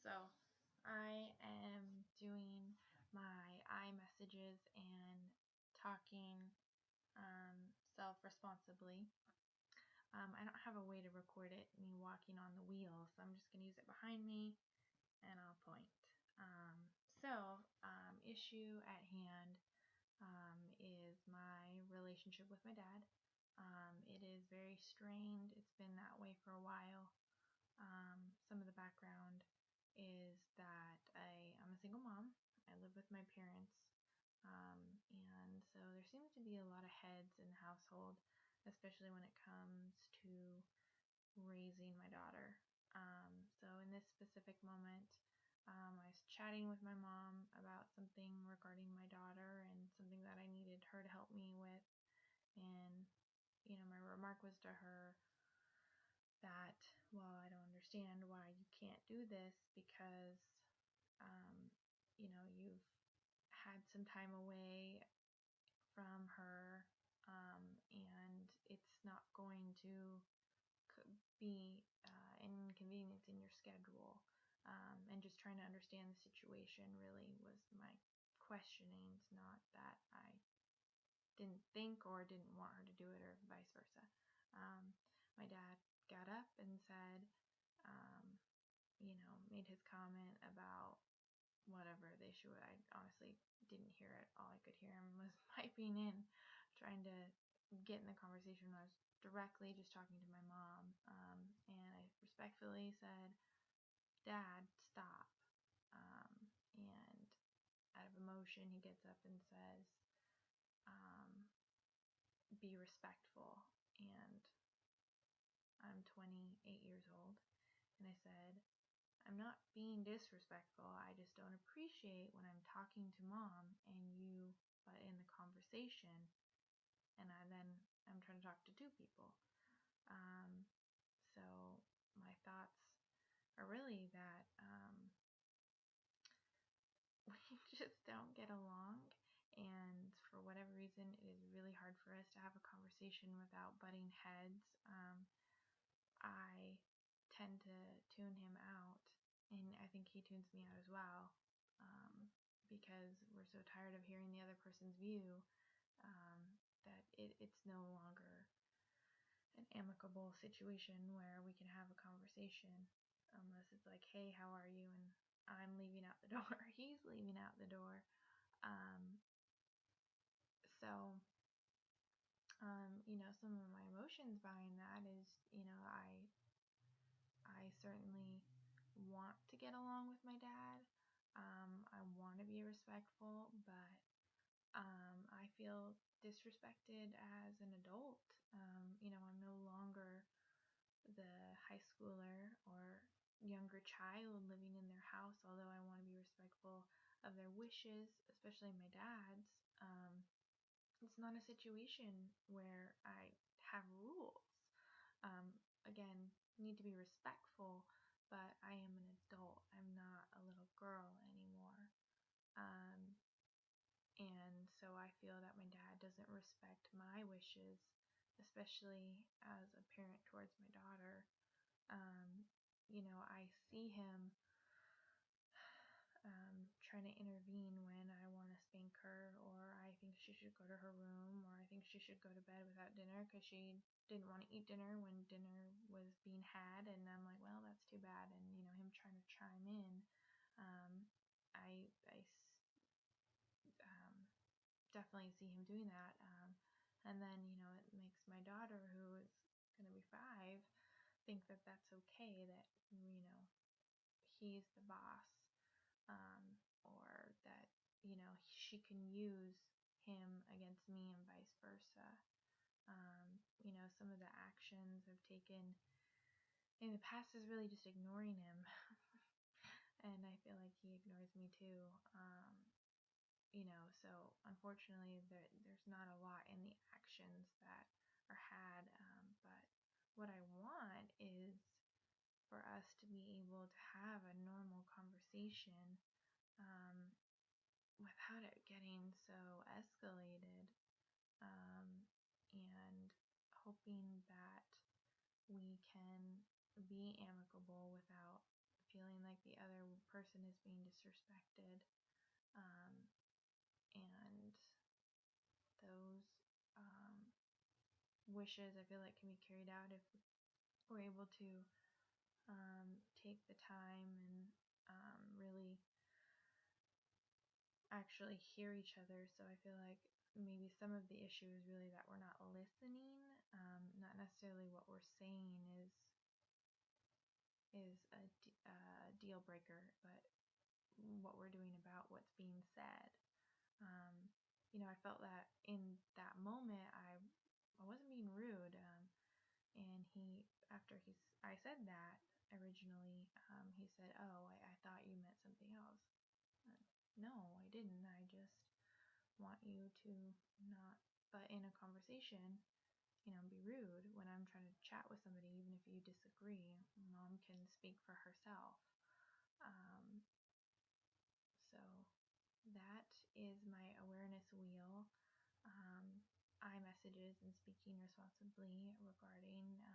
So I am doing my iMessages and talking self-responsibly. I don't have a way to record it, me walking on the wheel, so I'm just going to use it behind me and I'll point. Issue at hand is my relationship with my dad. It is very strained. It's been that way for a while. Some of the background is that I'm a single mom. I live with my parents. And so there seems to be a lot of heads in the household, especially when it comes to raising my daughter. So in this specific moment, I was chatting with my mom about something regarding my daughter and something that I needed her to help me with. And, my remark was to her that, well, I don't understand why you can't do this because, you've had some time away from her, and it's not going to be an inconvenience in your schedule. And just trying to understand the situation really was my questionings, not that I didn't think or didn't want her to do it or vice versa. My dad got up and said, made his comment about whatever the issue. I honestly didn't hear it. All I could hear him was piping in, trying to get in the conversation. I was directly just talking to my mom, and I respectfully said, "Dad, stop." And out of emotion, he gets up and says, um, "Be respectful." And I'm 28 years old, and I said, "I'm not being disrespectful. I just don't appreciate when I'm talking to mom and you butt in the conversation, and I'm trying to talk to two people." Um, so my thoughts are really that we just don't get along, and for whatever reason, it is really hard for us to have a conversation without butting heads. I tend to tune him out, and I think he tunes me out as well, because we're so tired of hearing the other person's view, that it's no longer an amicable situation where we can have a conversation, unless it's like, "Hey, how are you?" and I'm leaving out the door, he's leaving out the door. Um, so, some of my emotions behind that is, I certainly want to get along with my dad. I want to be respectful, but I feel disrespected as an adult. I'm no longer the high schooler or younger child living in their house, although I want to be respectful of their wishes, especially my dad's. It's not a situation where I have rules. Again, need to be respectful, but I am an adult. I'm not a little girl anymore. Um, and so I feel that my dad doesn't respect my wishes, especially as a parent towards my daughter. I see him trying to intervene when I want to spank her, or I think she should go to her room, or I think she should go to bed without dinner because she didn't want to eat dinner when dinner was being had. And I'm like, well, that's too bad. And him trying to chime in, I definitely see him doing that. And then it makes my daughter, who is going to be 5, think that that's okay, that he's the boss, or that she can use him against me and vice versa. Some of the actions I've taken in the past is really just ignoring him, and I feel like he ignores me too. So unfortunately, there's not a lot in the actions that are had, but what I want is for us to be able to have a normal conversation, without it getting so escalated, and hoping that we can be amicable without feeling like like the other person is being disrespected. And those wishes, I feel like, can be carried out if we're able to take the time and really actually hear each other. So I feel like maybe some of the issue is really that we're not listening, not necessarily what we're saying is a deal breaker, but what we're doing about what's being said. I felt that in that moment I wasn't being rude, and I said that originally, he said, "Oh, I thought you meant something else." Uh, no, I didn't. I just want you to not butt in a conversation, be rude when I'm trying to chat with somebody, even if you disagree. Mom can speak for herself. Um, so that is my awareness wheel. iMessages and speaking responsibly regarding